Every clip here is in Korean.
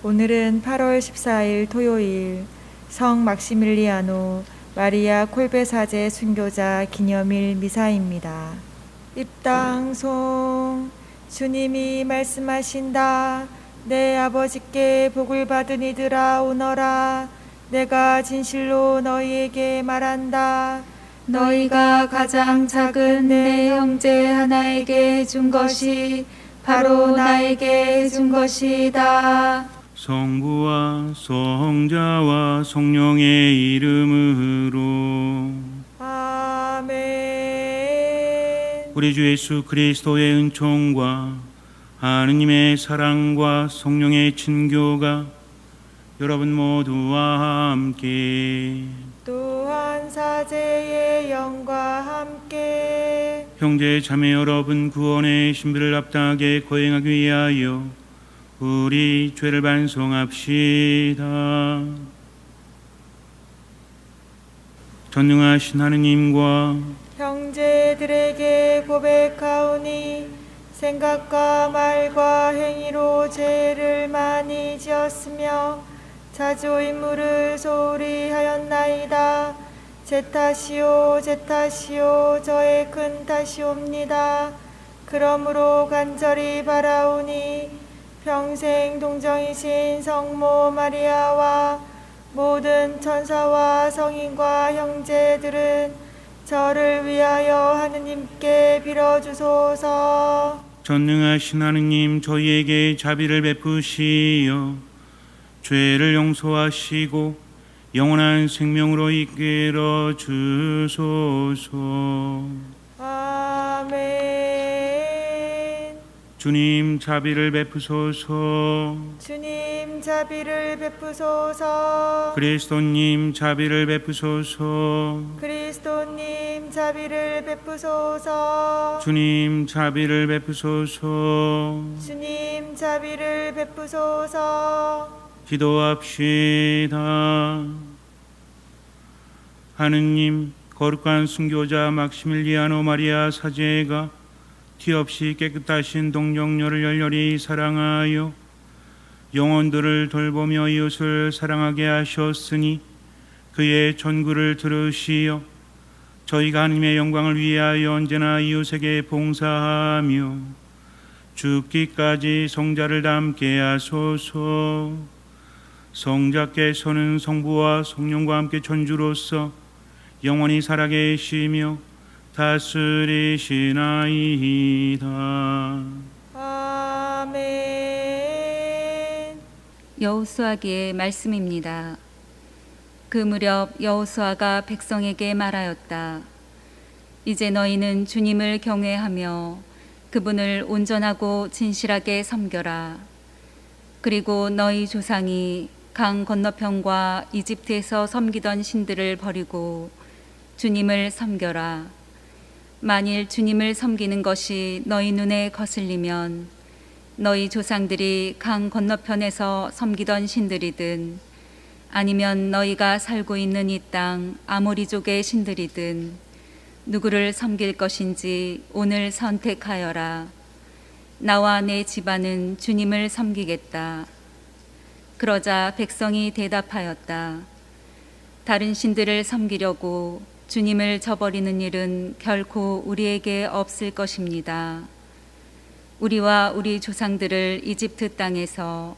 오늘은 8월 14일 토요일 성 막시밀리아노 마리아 콜베 사제 순교자 기념일 미사입니다. 입당송. 주님이 말씀하신다. 내 아버지께 복을 받은 이들아 오너라. 내가 진실로 너희에게 말한다. 너희가 가장 작은 내 형제 하나에게 준 것이 바로 나에게 해준 것이다. 성부와 성자와 성령의 이름으로 아멘. 우리 주 예수 그리스도의 은총과 하느님의 사랑과 성령의 친교가 여러분 모두와 함께 또한 사제의 영과 함께 형제 자매 여러분 구원의 신비를 합당하게 거행하기 위하여 우리 죄를 반성합시다. 전능하신 하느님과 형제들에게 고백하오니 생각과 말과 행위로 죄를 많이 지었으며 자주 인물을 소홀히 하였나이다. 제 탓이요 저의 큰 탓이옵니다. 그러므로 간절히 바라오니 평생 동정이신 성모 마리아와 모든 천사와 성인과 형제들은 저를 위하여 하느님께 빌어주소서. 전능하신 하느님 저희에게 자비를 베푸시어 죄를 용서하시고 영원한 생명으로 이끌어 주소서. 아멘. 주님 자비를 베푸소서. 주님 자비를 베푸소서. 그리스도님 자비를 베푸소서. 그리스도님 자비를 베푸소서. 주님 자비를 베푸소서. 주님 자비를 베푸소서. 기도합시다. 하느님 거룩한 순교자 막시밀리아노 마리아 사제가 티 없이 깨끗하신 동정녀를 열렬히 사랑하여 영혼들을 돌보며 이웃을 사랑하게 하셨으니 그의 전구를 들으시어 저희가 하느님의 영광을 위하여 언제나 이웃에게 봉사하며 죽기까지 성자를 닮게 하소서. 성자께서는 성부와 성령과 함께 천주로서 영원히 살아계시며 다스리시나이다. 아멘. 여호수아기의 말씀입니다. 그 무렵 여호수아가 백성에게 말하였다. 이제 너희는 주님을 경외하며 그분을 온전하고 진실하게 섬겨라. 그리고 너희 조상이 강 건너편과 이집트에서 섬기던 신들을 버리고 주님을 섬겨라. 만일 주님을 섬기는 것이 너희 눈에 거슬리면 너희 조상들이 강 건너편에서 섬기던 신들이든 아니면 너희가 살고 있는 이 땅 아모리족의 신들이든 누구를 섬길 것인지 오늘 선택하여라. 나와 내 집안은 주님을 섬기겠다. 그러자 백성이 대답하였다. 다른 신들을 섬기려고 주님을 저버리는 일은 결코 우리에게 없을 것입니다. 우리와 우리 조상들을 이집트 땅에서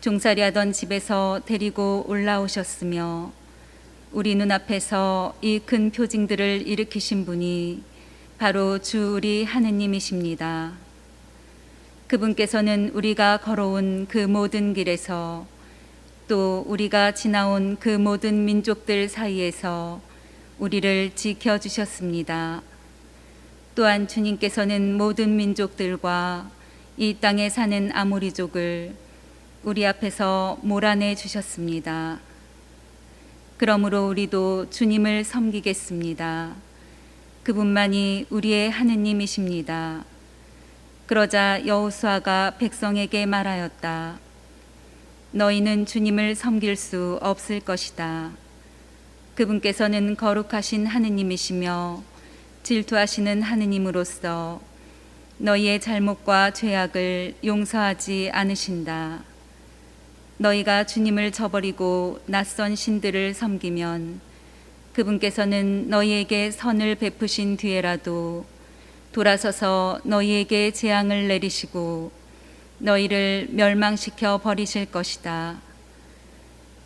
종살이하던 집에서 데리고 올라오셨으며 우리 눈앞에서 이 큰 표징들을 일으키신 분이 바로 주 우리 하느님이십니다. 그분께서는 우리가 걸어온 그 모든 길에서 또 우리가 지나온 그 모든 민족들 사이에서 우리를 지켜주셨습니다. 또한 주님께서는 모든 민족들과 이 땅에 사는 아모리족을 우리 앞에서 몰아내 주셨습니다. 그러므로 우리도 주님을 섬기겠습니다. 그분만이 우리의 하느님이십니다. 그러자 여호수아가 백성에게 말하였다. 너희는 주님을 섬길 수 없을 것이다. 그분께서는 거룩하신 하느님이시며 질투하시는 하느님으로서 너희의 잘못과 죄악을 용서하지 않으신다. 너희가 주님을 저버리고 낯선 신들을 섬기면 그분께서는 너희에게 선을 베푸신 뒤에라도 돌아서서 너희에게 재앙을 내리시고 너희를 멸망시켜 버리실 것이다.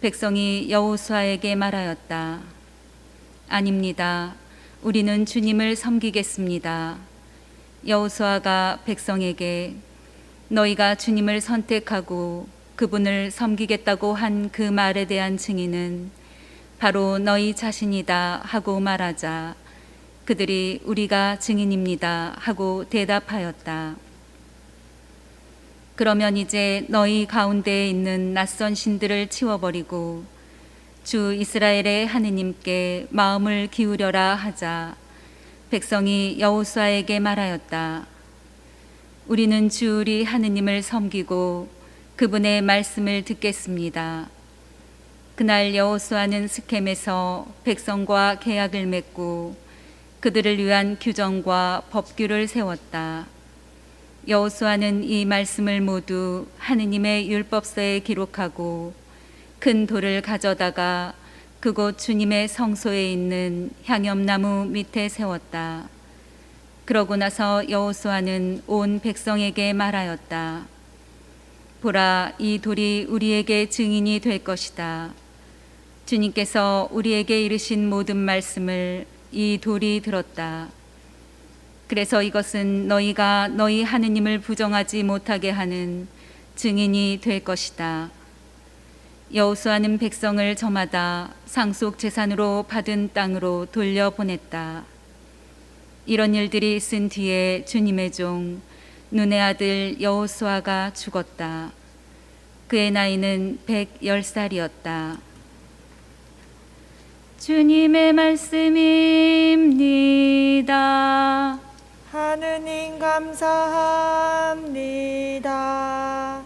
백성이 여호수아에게 말하였다. 아닙니다. 우리는 주님을 섬기겠습니다. 여호수아가 백성에게 너희가 주님을 선택하고 그분을 섬기겠다고 한 그 말에 대한 증인은 바로 너희 자신이다 하고 말하자 그들이 우리가 증인입니다 하고 대답하였다. 그러면 이제 너희 가운데에 있는 낯선 신들을 치워버리고 주 이스라엘의 하느님께 마음을 기울여라 하자 백성이 여호수아에게 말하였다. 우리는 주 우리 하느님을 섬기고 그분의 말씀을 듣겠습니다. 그날 여호수아는 스켐에서 백성과 계약을 맺고 그들을 위한 규정과 법규를 세웠다. 여호수아는 이 말씀을 모두 하느님의 율법서에 기록하고 큰 돌을 가져다가 그곳 주님의 성소에 있는 향염나무 밑에 세웠다. 그러고 나서 여호수아는 온 백성에게 말하였다. 보라, 이 돌이 우리에게 증인이 될 것이다. 주님께서 우리에게 이르신 모든 말씀을 이 돌이 들었다. 그래서 이것은 너희가 너희 하느님을 부정하지 못하게 하는 증인이 될 것이다. 여호수아는 백성을 저마다 상속 재산으로 받은 땅으로 돌려보냈다. 이런 일들이 있은 뒤에 주님의 종 눈의 아들 여호수아가 죽었다. 그의 나이는 110살이었다. 주님의 말씀입니다. 하느님 감사합니다.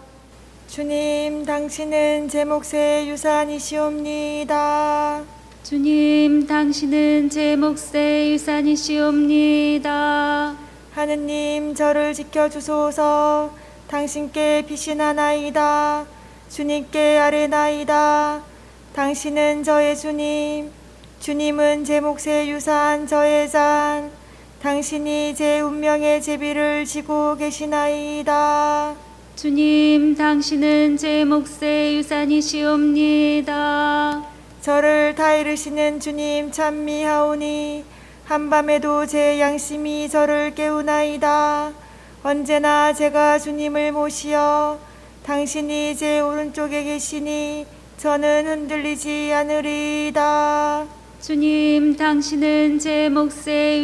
주님, 당신은 제 몫의 유산이시옵니다. 주님, 당신은 제 몫의 유산이시옵니다. 하느님, 저를 지켜주소서. 당신께 피신하나이다. 주님께 아뢰나이다. 당신은 저의 주님, 주님은 제 몫의 유산, 저의 잔. 당신이 제 운명의 제비를 지고 계시나이다. 주님, 당신은 제 몫의 유산이시옵니다. 저를 다 이루시는 주님 찬미하오니 한밤에도 제 양심이 저를 깨우나이다. 언제나 제가 주님을 모시어 당신이 제 오른쪽에 계시니 저는 흔들리지 않으리이다. 주님, 당신은 제 몫의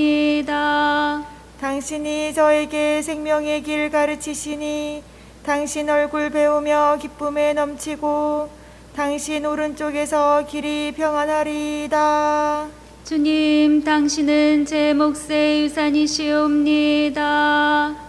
유산이시옵니다. 당신이 저에게 생명의 길 가르치시니 당신 얼굴 배우며 기쁨에 넘치고 당신 오른쪽에서 길이 평안하리이다. 주님, 당신은 제 몫의 유산이시옵니다.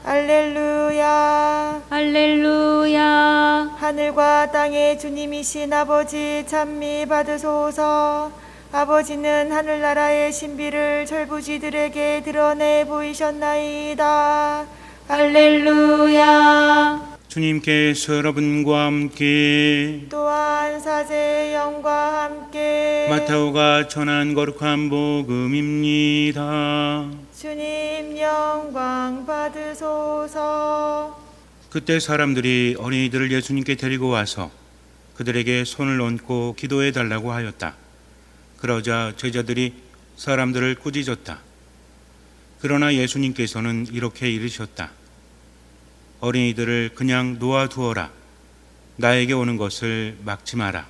알렐루야. 할렐루야. 하늘과 땅의 주님이신 아버지 찬미 받으소서. 아버지는 하늘나라의 신비를 철부지들에게 드러내 보이셨나이다. 할렐루야. 주님께서 여러분과 함께 또한 사제의 영과 함께 마타오가 전한 거룩한 복음입니다. 주님 영광 받으소서. 그때 사람들이 어린이들을 예수님께 데리고 와서 그들에게 손을 얹고 기도해 달라고 하였다. 그러자 제자들이 사람들을 꾸짖었다. 그러나 예수님께서는 이렇게 이르셨다. 어린이들을 그냥 놓아두어라. 나에게 오는 것을 막지 마라.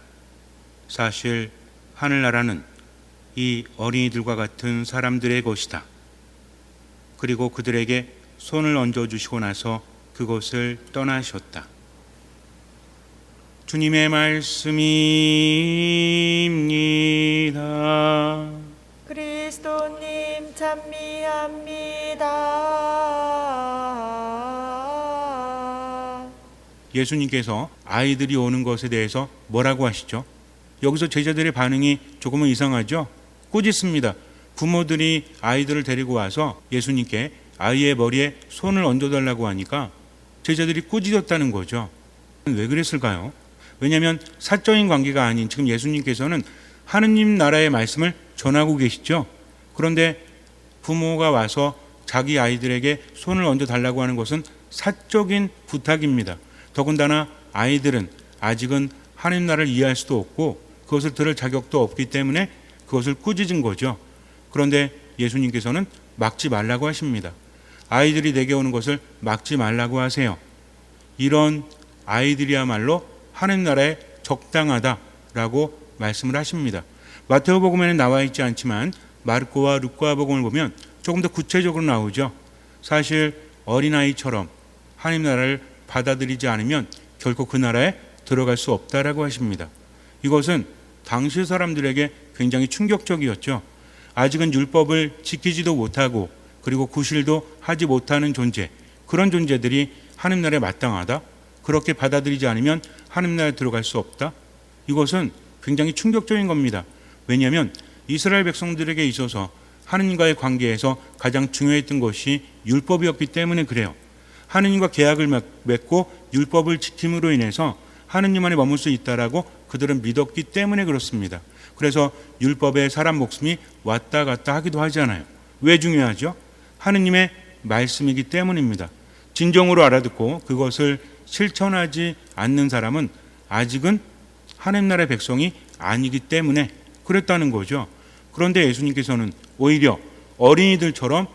사실 하늘나라는 이 어린이들과 같은 사람들의 것이다. 그리고 그들에게 손을 얹어주시고 나서 그곳을 떠나셨다. 주님의 말씀입니다. 그리스도님 찬미합니다. 예수님께서 아이들이 오는 것에 대해서 뭐라고 하시죠? 여기서 제자들의 반응이 조금은 이상하죠? 꾸짖습니다. 부모들이 아이들을 데리고 와서 예수님께 아이의 머리에 손을 얹어달라고 하니까 제자들이 꾸짖었다는 거죠. 왜 그랬을까요? 왜냐하면 사적인 관계가 아닌 지금 예수님께서는 하느님 나라의 말씀을 전하고 계시죠. 그런데 부모가 와서 자기 아이들에게 손을 얹어 달라고 하는 것은 사적인 부탁입니다. 더군다나 아이들은 아직은 하느님 나라를 이해할 수도 없고 그것을 들을 자격도 없기 때문에 그것을 꾸짖은 거죠. 그런데 예수님께서는 막지 말라고 하십니다. 아이들이 내게 오는 것을 막지 말라고 하세요. 이런 아이들이야말로 하느님 나라에 적당하다라고 말씀을 하십니다. 마태오복음에는 나와 있지 않지만 마르코와 루카 복음을 보면 조금 더 구체적으로 나오죠. 사실 어린아이처럼 하느님 나라를 받아들이지 않으면 결코 그 나라에 들어갈 수 없다라고 하십니다. 이것은 당시 사람들에게 굉장히 충격적이었죠. 아직은 율법을 지키지도 못하고 그리고 구실도 하지 못하는 존재, 그런 존재들이 하느님 나라에 마땅하다, 그렇게 받아들이지 않으면 하느님 나라에 들어갈 수 없다. 이것은 굉장히 충격적인 겁니다. 왜냐하면 이스라엘 백성들에게 있어서 하느님과의 관계에서 가장 중요했던 것이 율법이었기 때문에 그래요. 하느님과 계약을 맺고 율법을 지킴으로 인해서 하느님 안에 머물 수 있다라고 그들은 믿었기 때문에 그렇습니다. 그래서 율법에 사람 목숨이 왔다 갔다 하기도 하잖아요. 왜 중요하죠? 하느님의 말씀이기 때문입니다. 진정으로 알아듣고 그것을 실천하지 않는 사람은 아직은 하느님 나라의 백성이 아니기 때문에 그랬다는 거죠. 그런데 예수님께서는 오히려 어린이들처럼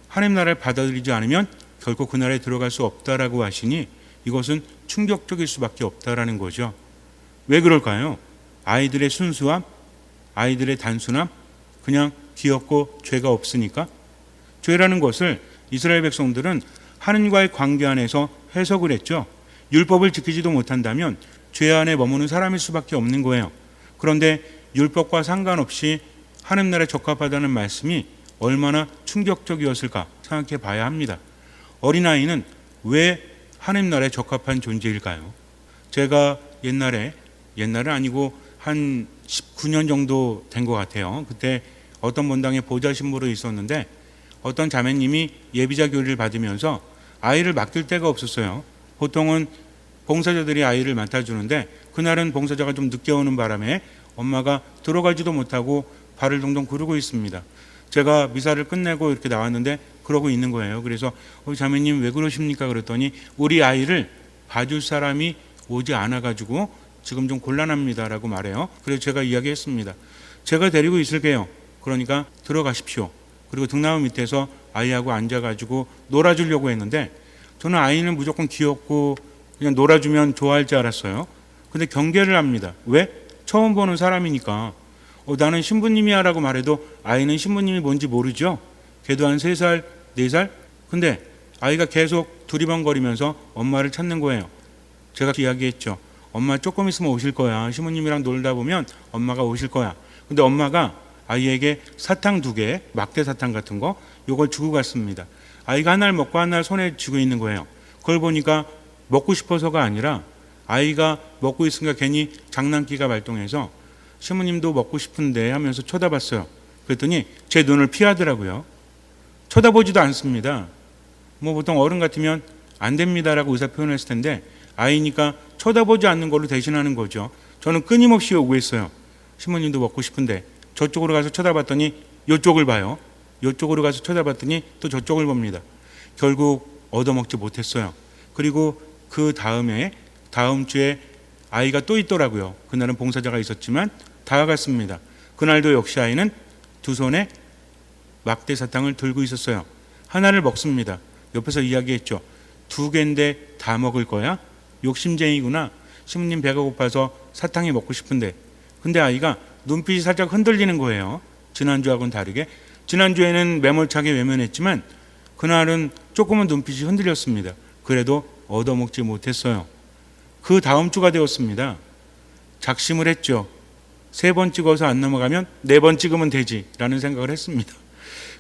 하느님 나라를 받아들이지 않으면 결코 그 나라에 들어갈 수 없다라고 하시니 이것은 충격적일 수밖에 없다라는 거죠. 왜 그럴까요? 아이들의 순수함, 아이들의 단순함, 그냥 귀엽고 죄가 없으니까. 죄라는 것을 이스라엘 백성들은 하느님과의 관계 안에서 해석을 했죠. 율법을 지키지도 못한다면 죄 안에 머무는 사람일 수밖에 없는 거예요. 그런데 율법과 상관없이 하느님 나라에 적합하다는 말씀이 얼마나 충격적이었을까 생각해 봐야 합니다. 어린아이는 왜 하느님 나라에 적합한 존재일까요? 제가 옛날은 아니고 한 19년 정도 된 것 같아요. 그때 어떤 본당에 보좌 신부로 있었는데 어떤 자매님이 예비자 교리를 받으면서 아이를 맡길 데가 없었어요. 보통은 봉사자들이 아이를 맡아주는데 그날은 봉사자가 좀 늦게 오는 바람에 엄마가 들어가지도 못하고 발을 동동 구르고 있습니다. 제가 미사를 끝내고 이렇게 나왔는데 그러고 있는 거예요. 그래서 자매님 왜 그러십니까? 그랬더니 우리 아이를 봐줄 사람이 오지 않아가지고 지금 좀 곤란합니다라고 말해요. 그래서 제가 이야기했습니다. 제가 데리고 있을게요. 그러니까 들어가십시오. 그리고 등나무 밑에서 아이하고 앉아가지고 놀아주려고 했는데 저는 아이는 무조건 귀엽고 그냥 놀아주면 좋아할 줄 알았어요. 근데 경계를 합니다. 왜? 처음 보는 사람이니까. 나는 신부님이야 라고 말해도 아이는 신부님이 뭔지 모르죠. 걔도 한 3살, 4살? 근데 아이가 계속 두리번거리면서 엄마를 찾는 거예요. 제가 이야기했죠. 엄마 조금 있으면 오실 거야. 신부님이랑 놀다 보면 엄마가 오실 거야. 근데 엄마가 아이에게 사탕 2개, 막대 사탕 같은 거, 요걸 주고 갔습니다. 아이가 하나를 먹고 하나를 손에 쥐고 있는 거예요. 그걸 보니까 먹고 싶어서가 아니라 아이가 먹고 있으니까 괜히 장난기가 발동해서 신부님도 먹고 싶은데 하면서 쳐다봤어요. 그랬더니 제 눈을 피하더라고요. 쳐다보지도 않습니다. 보통 어른 같으면 안 됩니다라고 의사 표현을 했을 텐데 아이니까 쳐다보지 않는 걸로 대신하는 거죠. 저는 끊임없이 요구했어요. 신부님도 먹고 싶은데 저쪽으로 가서 쳐다봤더니 이쪽을 봐요. 이쪽으로 가서 쳐다봤더니 또 저쪽을 봅니다. 결국 얻어먹지 못했어요. 그리고 그 다음 주에 아이가 또 있더라고요. 그날은 봉사자가 있었지만 다가갔습니다. 그날도 역시 아이는 2손에 막대 사탕을 들고 있었어요. 하나를 먹습니다. 옆에서 이야기했죠. 2개인데 다 먹을 거야? 욕심쟁이구나. 신부님 배가 고파서 사탕이 먹고 싶은데. 근데 아이가 눈빛이 살짝 흔들리는 거예요. 지난주하고는 다르게. 지난주에는 매몰차게 외면했지만 그날은 조금은 눈빛이 흔들렸습니다. 그래도 얻어먹지 못했어요. 그 다음 주가 되었습니다. 작심을 했죠. 3번 찍어서 안 넘어가면 4번 찍으면 되지 라는 생각을 했습니다.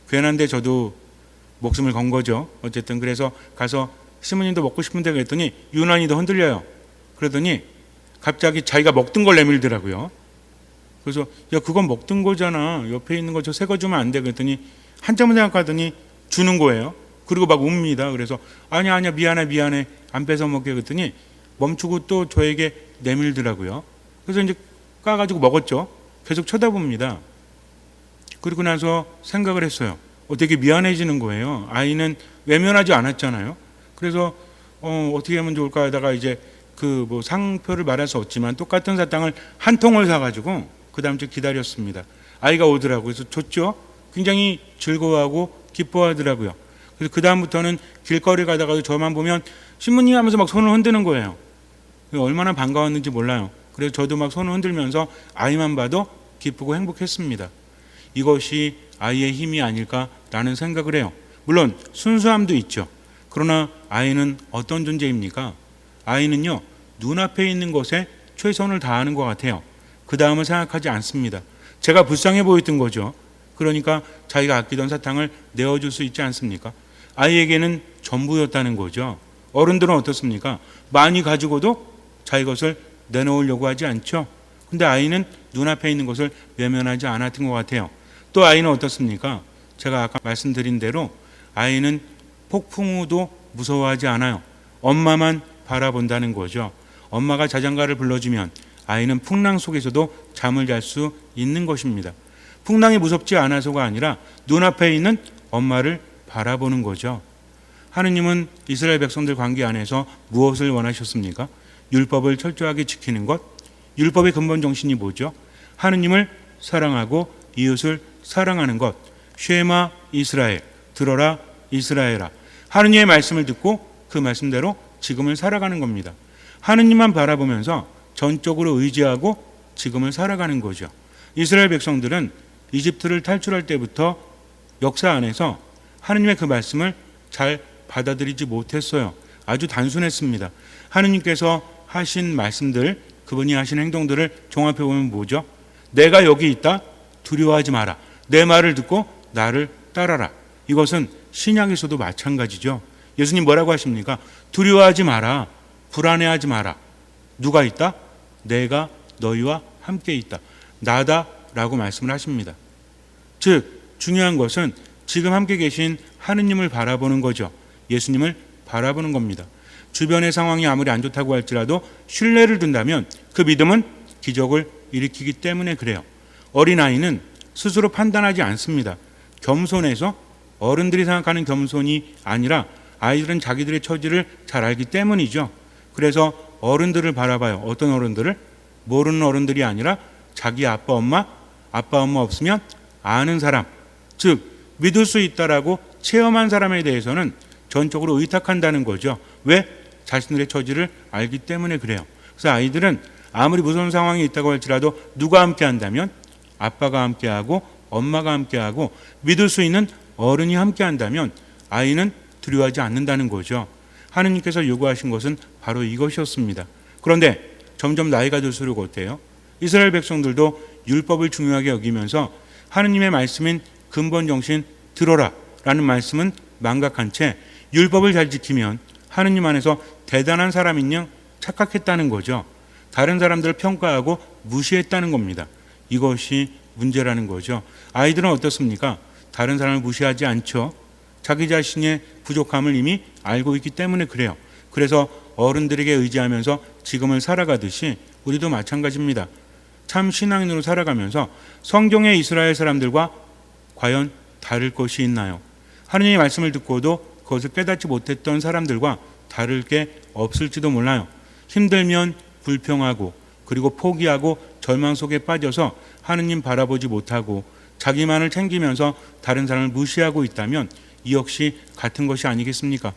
괜한데 저도 목숨을 건 거죠. 어쨌든 그래서 가서 신부님도 먹고 싶은데 그랬더니 유난히 더 흔들려요. 그러더니 갑자기 자기가 먹던 걸 내밀더라고요. 그래서 야 그건 먹던 거잖아. 옆에 있는 거 저 새 거 주면 안 돼. 그랬더니 한참을 생각하더니 주는 거예요. 그리고 막 웁니다. 그래서 아니야 미안해 안 뺏어 먹게. 그랬더니 멈추고 또 저에게 내밀더라고요. 그래서 이제 까가지고 먹었죠. 계속 쳐다봅니다. 그리고 나서 생각을 했어요. 되게 미안해지는 거예요. 아이는 외면하지 않았잖아요. 그래서 어떻게 하면 좋을까 하다가 이제 그 뭐 상표를 말할 수 없지만 똑같은 사탕을 한 통을 사가지고 그 다음 주 기다렸습니다. 아이가 오더라고요. 그래서 줬죠. 굉장히 즐거워하고 기뻐하더라고요. 그래서 그 다음부터는 길거리 가다가도 저만 보면 신부님 하면서 막 손을 흔드는 거예요. 얼마나 반가웠는지 몰라요. 그래서 저도 막 손을 흔들면서 아이만 봐도 기쁘고 행복했습니다. 이것이 아이의 힘이 아닐까라는 생각을 해요. 물론 순수함도 있죠. 그러나 아이는 어떤 존재입니까? 아이는요, 눈앞에 있는 것에 최선을 다하는 것 같아요. 그 다음을 생각하지 않습니다. 제가 불쌍해 보였던 거죠. 그러니까 자기가 아끼던 사탕을 내어줄 수 있지 않습니까? 아이에게는 전부였다는 거죠. 어른들은 어떻습니까? 많이 가지고도 자기 것을 내놓으려고 하지 않죠. 근데 아이는 눈앞에 있는 것을 외면하지 않았던 것 같아요. 또 아이는 어떻습니까? 제가 아까 말씀드린 대로 아이는 폭풍 우도 무서워하지 않아요. 엄마만 바라본다는 거죠. 엄마가 자장가를 불러주면 아이는 풍랑 속에서도 잠을 잘 수 있는 것입니다. 풍랑이 무섭지 않아서가 아니라 눈앞에 있는 엄마를 바라보는 거죠. 하느님은 이스라엘 백성들 관계 안에서 무엇을 원하셨습니까? 율법을 철저하게 지키는 것. 율법의 근본 정신이 뭐죠? 하느님을 사랑하고 이웃을 사랑하는 것. 쉐마 이스라엘, 들어라 이스라엘아. 하느님의 말씀을 듣고 그 말씀대로 지금을 살아가는 겁니다. 하느님만 바라보면서 전적으로 의지하고 지금을 살아가는 거죠. 이스라엘 백성들은 이집트를 탈출할 때부터 역사 안에서 하느님의 그 말씀을 잘 받아들이지 못했어요. 아주 단순했습니다. 하느님께서 하신 말씀들, 그분이 하신 행동들을 종합해 보면 뭐죠? 내가 여기 있다. 두려워하지 마라. 내 말을 듣고 나를 따라라. 이것은 신약에서도 마찬가지죠. 예수님 뭐라고 하십니까? 두려워하지 마라. 불안해하지 마라. 누가 있다? 내가 너희와 함께 있다. 나다라고 말씀을 하십니다. 즉 중요한 것은 지금 함께 계신 하느님을 바라보는 거죠. 예수님을 바라보는 겁니다. 주변의 상황이 아무리 안 좋다고 할지라도 신뢰를 둔다면 그 믿음은 기적을 일으키기 때문에 그래요. 어린아이는 스스로 판단하지 않습니다. 겸손해서 어른들이 생각하는 겸손이 아니라 아이들은 자기들의 처지를 잘 알기 때문이죠. 그래서 어른들을 바라봐요. 어떤 어른들을? 모르는 어른들이 아니라 자기 아빠 엄마 없으면 아는 사람, 즉 믿을 수 있다라고 체험한 사람에 대해서는 전적으로 의탁한다는 거죠. 왜? 자신들의 처지를 알기 때문에 그래요. 그래서 아이들은 아무리 무서운 상황이 있다고 할지라도 누가 함께 한다면 아빠가 함께하고 엄마가 함께하고 믿을 수 있는 어른이 함께한다면 아이는 두려워하지 않는다는 거죠. 하느님께서 요구하신 것은 바로 이것이었습니다. 그런데 점점 나이가 들수록 어때요? 이스라엘 백성들도 율법을 중요하게 여기면서 하느님의 말씀인 근본 정신 들어라 라는 말씀은 망각한 채 율법을 잘 지키면 하느님 안에서 대단한 사람인 양 착각했다는 거죠. 다른 사람들을 평가하고 무시했다는 겁니다. 이것이 문제라는 거죠. 아이들은 어떻습니까? 다른 사람을 무시하지 않죠. 자기 자신의 부족함을 이미 알고 있기 때문에 그래요. 그래서 어른들에게 의지하면서 지금을 살아가듯이 우리도 마찬가지입니다. 참 신앙인으로 살아가면서 성경의 이스라엘 사람들과 과연 다를 것이 있나요? 하느님의 말씀을 듣고도 그것을 깨닫지 못했던 사람들과 다를 게 없을지도 몰라요. 힘들면 불평하고 그리고 포기하고 절망 속에 빠져서 하느님 바라보지 못하고 자기만을 챙기면서 다른 사람을 무시하고 있다면 이 역시 같은 것이 아니겠습니까?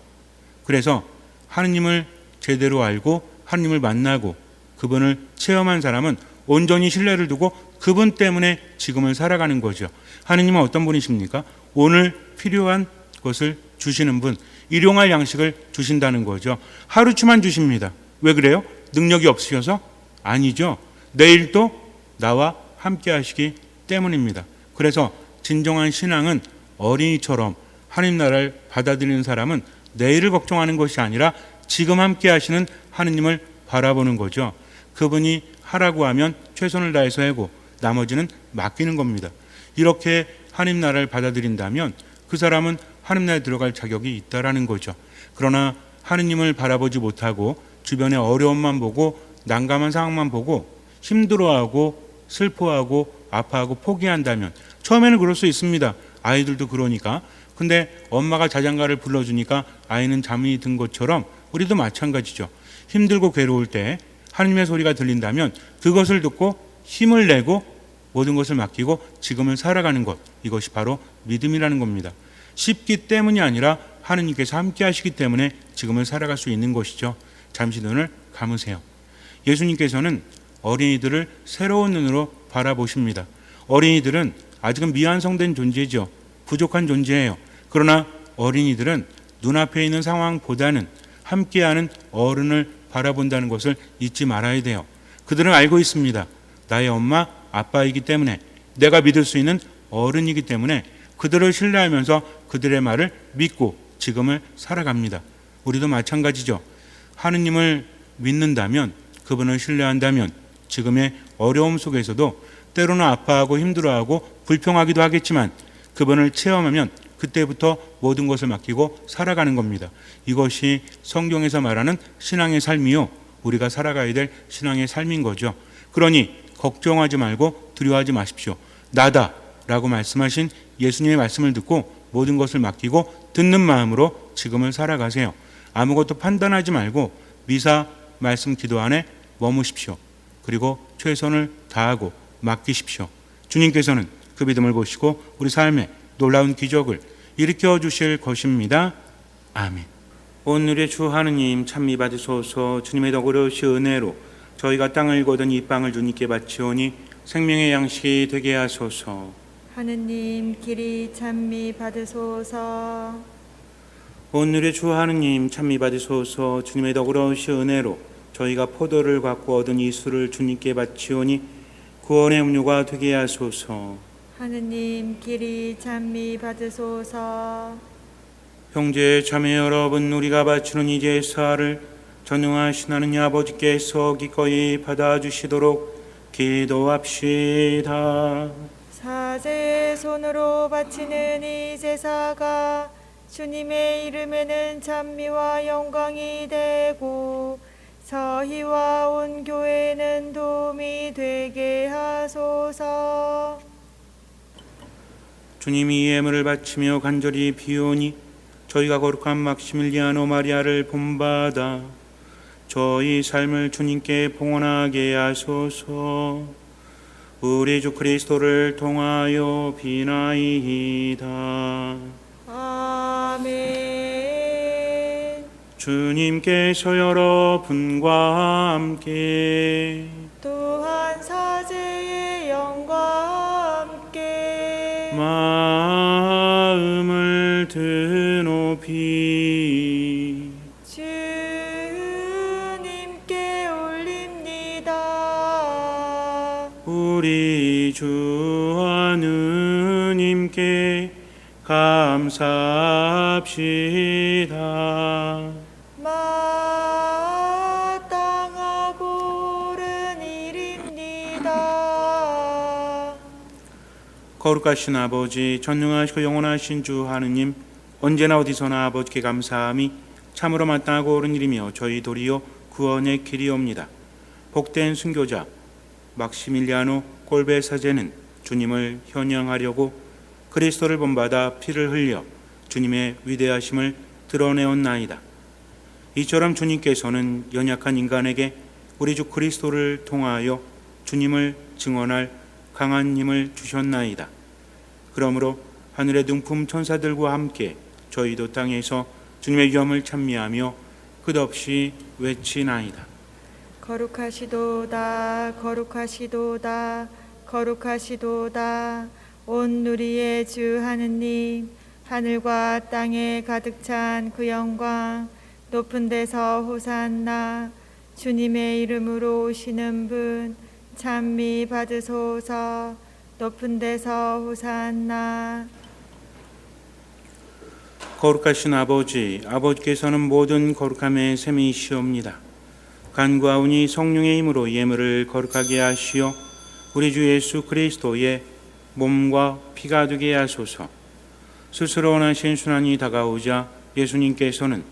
그래서 하느님을 제대로 알고 하느님을 만나고 그분을 체험한 사람은 온전히 신뢰를 두고 그분 때문에 지금을 살아가는 거죠. 하느님은 어떤 분이십니까? 오늘 필요한 것을 주시는 분, 일용할 양식을 주신다는 거죠. 하루치만 주십니다. 왜 그래요? 능력이 없으셔서? 아니죠. 내일도 나와 함께 하시기 때문입니다. 그래서 진정한 신앙은 어린이처럼 하느님 나라를 받아들이는 사람은 내일을 걱정하는 것이 아니라 지금 함께 하시는 하느님을 바라보는 거죠. 그분이 하라고 하면 최선을 다해서 하고 나머지는 맡기는 겁니다. 이렇게 하느님 나라를 받아들인다면 그 사람은 하느님 나라에 들어갈 자격이 있다라는 거죠. 그러나 하느님을 바라보지 못하고 주변의 어려움만 보고 난감한 상황만 보고 힘들어하고 슬퍼하고 아파하고 포기한다면 처음에는 그럴 수 있습니다. 아이들도 그러니까. 근데 엄마가 자장가를 불러주니까 아이는 잠이 든 것처럼 우리도 마찬가지죠. 힘들고 괴로울 때 하느님의 소리가 들린다면 그것을 듣고 힘을 내고 모든 것을 맡기고 지금을 살아가는 것, 이것이 바로 믿음이라는 겁니다. 쉽기 때문이 아니라 하느님께서 함께 하시기 때문에 지금을 살아갈 수 있는 것이죠. 잠시 눈을 감으세요. 예수님께서는 어린이들을 새로운 눈으로 바라보십니다. 어린이들은 아직은 미완성된 존재죠. 부족한 존재예요. 그러나 어린이들은 눈앞에 있는 상황보다는 함께하는 어른을 바라본다는 것을 잊지 말아야 돼요. 그들은 알고 있습니다. 나의 엄마, 아빠이기 때문에, 내가 믿을 수 있는 어른이기 때문에 그들을 신뢰하면서 그들의 말을 믿고 지금을 살아갑니다. 우리도 마찬가지죠. 하느님을 믿는다면, 그분을 신뢰한다면 지금의 어려움 속에서도 때로는 아파하고 힘들어하고 불평하기도 하겠지만 그분을 체험하면 그때부터 모든 것을 맡기고 살아가는 겁니다. 이것이 성경에서 말하는 신앙의 삶이요, 우리가 살아가야 될 신앙의 삶인 거죠. 그러니 걱정하지 말고 두려워하지 마십시오. 나다 라고 말씀하신 예수님의 말씀을 듣고 모든 것을 맡기고 듣는 마음으로 지금을 살아가세요. 아무것도 판단하지 말고 미사 말씀 기도 안에 머무십시오. 그리고 최선을 다하고 맡기십시오. 주님께서는 그 믿음을 보시고 우리 삶에 놀라운 기적을 일으켜 주실 것입니다. 아멘. 오늘의 주 하느님 찬미 받으소서. 주님의 덕으로시 은혜로 저희가 땅을 거둔 이 빵을 주님께 바치오니 생명의 양식이 되게 하소서. 하느님 길이 찬미 받으소서. 오늘의 주 하느님 찬미 받으소서. 주님의 덕으로시 은혜로 저희가 포도를 갖고 얻은 이 술을 주님께 바치오니 구원의 음료가 되게 하소서. 하느님 길이 찬미 받으소서. 형제 자매 여러분, 우리가 바치는 이 제사를 전능하신 하느님 아버지께서 기꺼이 받아주시도록 기도합시다. 사제의 손으로 바치는 이 제사가 주님의 이름에는 찬미와 영광이 되고 서희와 온 교회는 도움이 되게 하소서. 주님이 예물을 바치며 간절히 비오니 저희가 거룩한 막시밀리아노 마리아를 본받아 저희 삶을 주님께 봉헌하게 하소서. 우리 주 그리스도를 통하여 비나이다. 아멘. 주님께서 여러분과 함께 또한 사제의 영과 함께 마음을 드높이 주님께 올립니다. 우리 주 하느님께 감사합시다. 마땅하고 옳은 일입니다. 거룩하신 아버지, 전능하시고 영원하신 주 하느님, 언제나 어디서나 아버지께 감사함이 참으로 마땅하고 옳은 일이며 저희 도리어 구원의 길이옵니다. 복된 순교자 막시밀리아노 꼴베 사제는 주님을 현양하려고 그리스도를 본받아 피를 흘려 주님의 위대하심을 드러내었나이다. 이처럼 주님께서는 연약한 인간에게 우리 주 그리스도를 통하여 주님을 증언할 강한 힘을 주셨나이다. 그러므로 하늘의 등품 천사들과 함께 저희도 땅에서 주님의 위엄을 찬미하며 끝없이 외치나이다. 거룩하시도다 거룩하시도다 거룩하시도다 온 누리의 주 하느님, 하늘과 땅에 가득 찬 그 영광, 높은 데서 호산나. 주님의 이름으로 오시는 분 찬미 받으소서. 높은 데서 호산나. 거룩하신 아버지, 아버지께서는 모든 거룩함의 셈이시옵니다. 간구하오니 성령의 힘으로 예물을 거룩하게 하시어 우리 주 예수 그리스도의 몸과 피가 되게 하소서. 스스로 원하신 순환이 다가오자 예수님께서는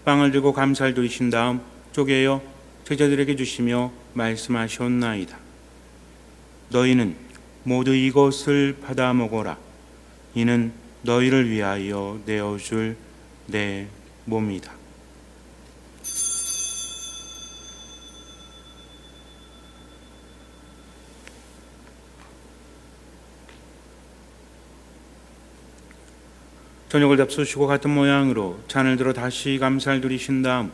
빵을 들고 감사를 드리신 다음 쪼개어 제자들에게 주시며 말씀하셨나이다. 너희는 모두 이것을 받아 먹어라. 이는 너희를 위하여 내어줄 내 몸이다. 저녁을 잡수시고 같은 모양으로 잔을 들어 다시 감사를 드리신 다음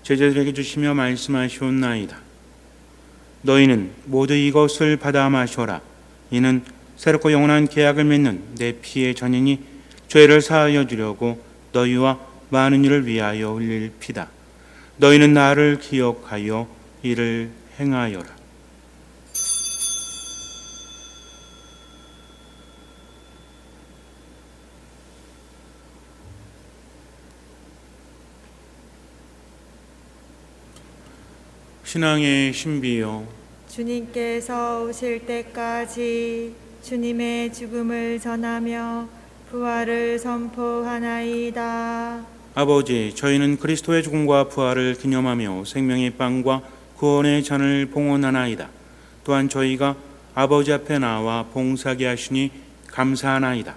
제자들에게 주시며 말씀하시옵나이다. 너희는 모두 이것을 받아 마셔라. 이는 새롭고 영원한 계약을 맺는 내 피의 전이니 죄를 사하여 주려고 너희와 많은 이를 위하여 흘릴 피다. 너희는 나를 기억하여 이를 행하여라. 신앙의 신비요, 주님께서 오실 때까지 주님의 죽음을 전하며 부활을 선포하나이다. 아버지, 저희는 그리스도의 죽음과 부활을 기념하며 생명의 빵과 구원의 잔을 봉헌하나이다. 또한 저희가 아버지 앞에 나와 봉사하게 하시니 감사하나이다.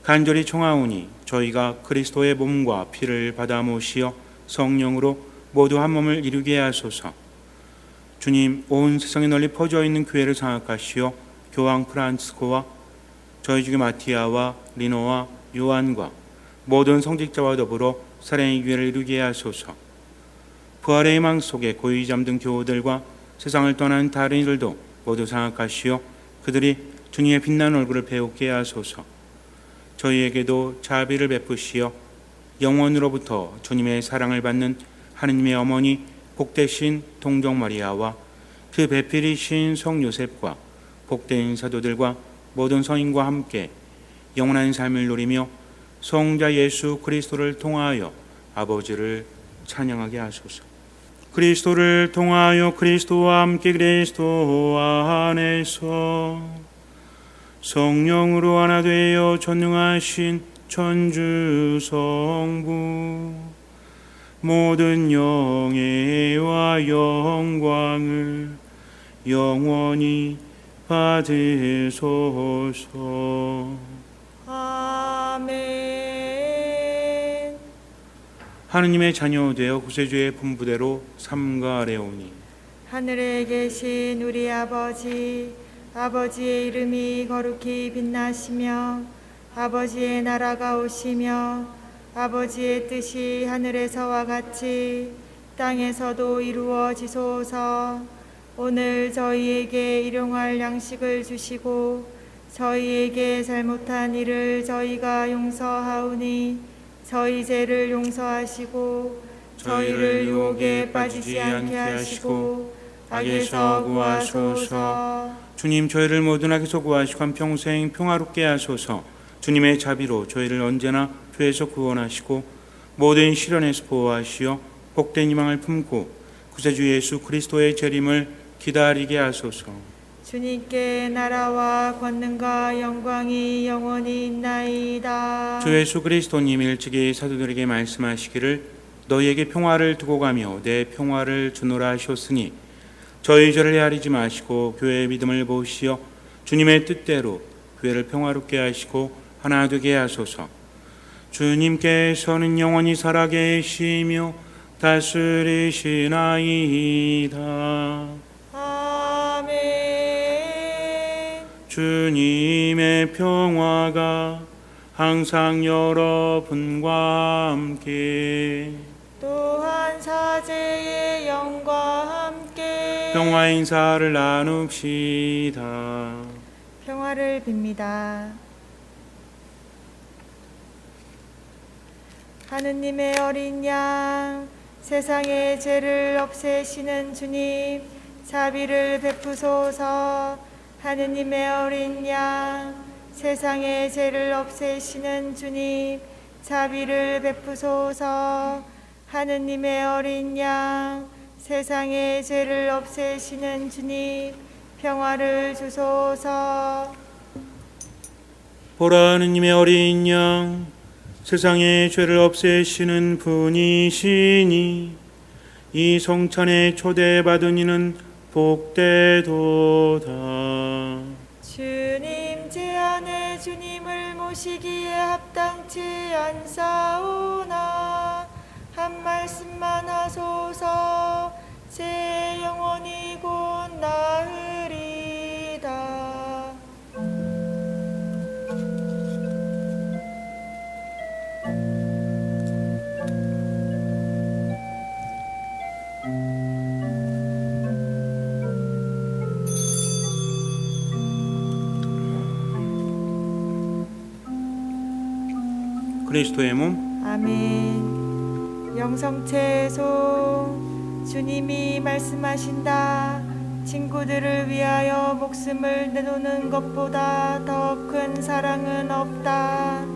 간절히 청하오니 저희가 그리스도의 몸과 피를 받아 모시어 성령으로 모두 한 몸을 이루게 하소서. 주님, 온 세상에 널리 퍼져 있는 교회를 장악하시어 교황 프란치스코와 저희 중에 마티아와 리노와 요한과 모든 성직자와 더불어 사랑의 교회를 이루게 하소서. 부활의 희망 속에 고이 잠든 교우들과 세상을 떠난 다른 이들도 모두 장악하시어 그들이 주님의 빛나는 얼굴을 배우게 하소서. 저희에게도 자비를 베푸시어 영원으로부터 주님의 사랑을 받는 하느님의 어머니 복되신 동정 마리아와 그 배필이신 성 요셉과 복된 사도들과 모든 성인과 함께 영원한 삶을 누리며 성자 예수 그리스도를 통하여 아버지를 찬양하게 하소서. 그리스도를 통하여 그리스도와 함께 그리스도 안에서 성령으로 하나 되어 전능하신 천주 성부 모든 영예와 영광을 영원히 받으소서. 아멘. 하느님의 자녀 되어 구세주의 분부대로 삼가래오니 하늘에 계신 우리 아버지, 아버지의 이름이 거룩히 빛나시며 아버지의 나라가 오시며 아버지의 뜻이 하늘에서와 같이 땅에서도 이루어지소서. 오늘 저희에게 일용할 양식을 주시고 저희에게 잘못한 일을 저희가 용서하오니 저희 죄를 용서하시고 저희를 유혹에 빠지지 않게 하시고 악에서 구하소서. 주님, 저희를 모든 악에서 구하시고 한평생 평화롭게 하소서. 주님의 자비로 저희를 언제나 죄에서 구원하시고 모든 시련에서 보호하시어 복된 희망을 품고 구세주 예수 그리스도의 재림을 기다리게 하소서. 주님께 나라와 권능과 영광이 영원히 있나이다. 주 예수 그리스도님 일찍이 사도들에게 말씀하시기를 너희에게 평화를 두고 가며 내 평화를 주노라 하셨으니 저희 죄를 헤아리지 마시고 교회의 믿음을 보시어 주님의 뜻대로 교회를 평화롭게 하시고 하나 되게 하소서. 주님께서는 영원히 살아계시며 다스리시나이다. 아멘. 주님의 평화가 항상 여러분과 함께 또한 사제의 영과 함께 평화 인사를 나눕시다. 평화를 빕니다. 하느님의 어린 양, 세상의 죄를 없애시는 주님, 자비를 베푸소서. 하느님의 어린 양, 세상의 죄를 없애시는 주님, 자비를 베푸소서. 하느님의 어린 양, 세상의 죄를 없애시는 주님, 평화를 주소서. 보라, 하느님의 어린 양, 세상의 죄를 없애시는 분이시니 이 성찬에 초대받은 이는 복되도다. 주님 제 안에 주님을 모시기에 합당치 않사오나 한 말씀만 하소서. 제 영혼이 곧 나으리다. 그리스도의 몸. 아멘. 영성체소 주님이 말씀하신다. 친구들을 위하여 목숨을 내놓는 것보다 더 큰 사랑은 없다.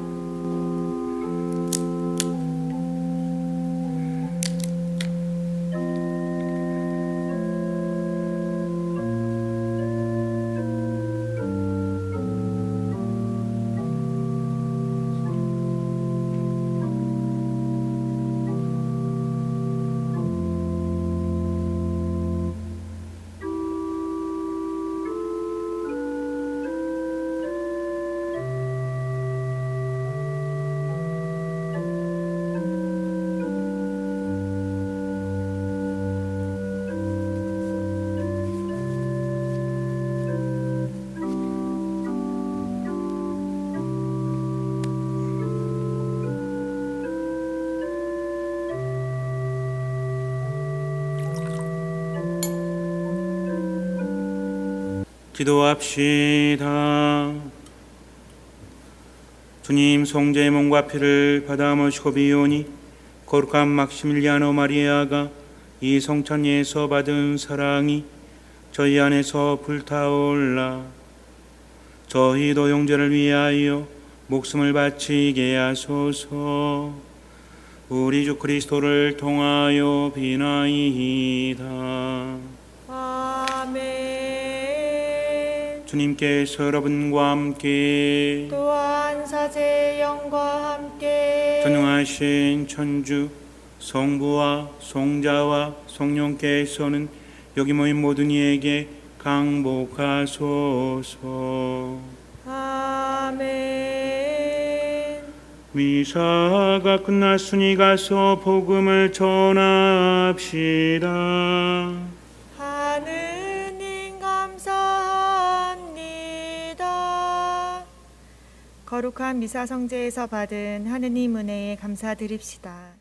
기도합시다. 주님, 성자의 몸과 피를 받아 모시고 비오니 거룩한 막시밀리아노 마리아가 이 성찬예에서 받은 사랑이 저희 안에서 불타올라 저희도 형제를 위하여 목숨을 바치게 하소서. 우리 주 그리스도를 통하여 비나이다. 아멘. 주님께서 여러분과 함께 또한 사제의 영과 함께 전능하신 천주 성부와 성자와 성령께서는 여기 모인 모든 이에게 강복하소서. 아멘. 미사가 끝났으니 가서 복음을 전합시다. 하느님 감사합니다. 거룩한 미사 성제에서 받은 하느님 은혜에 감사드립시다.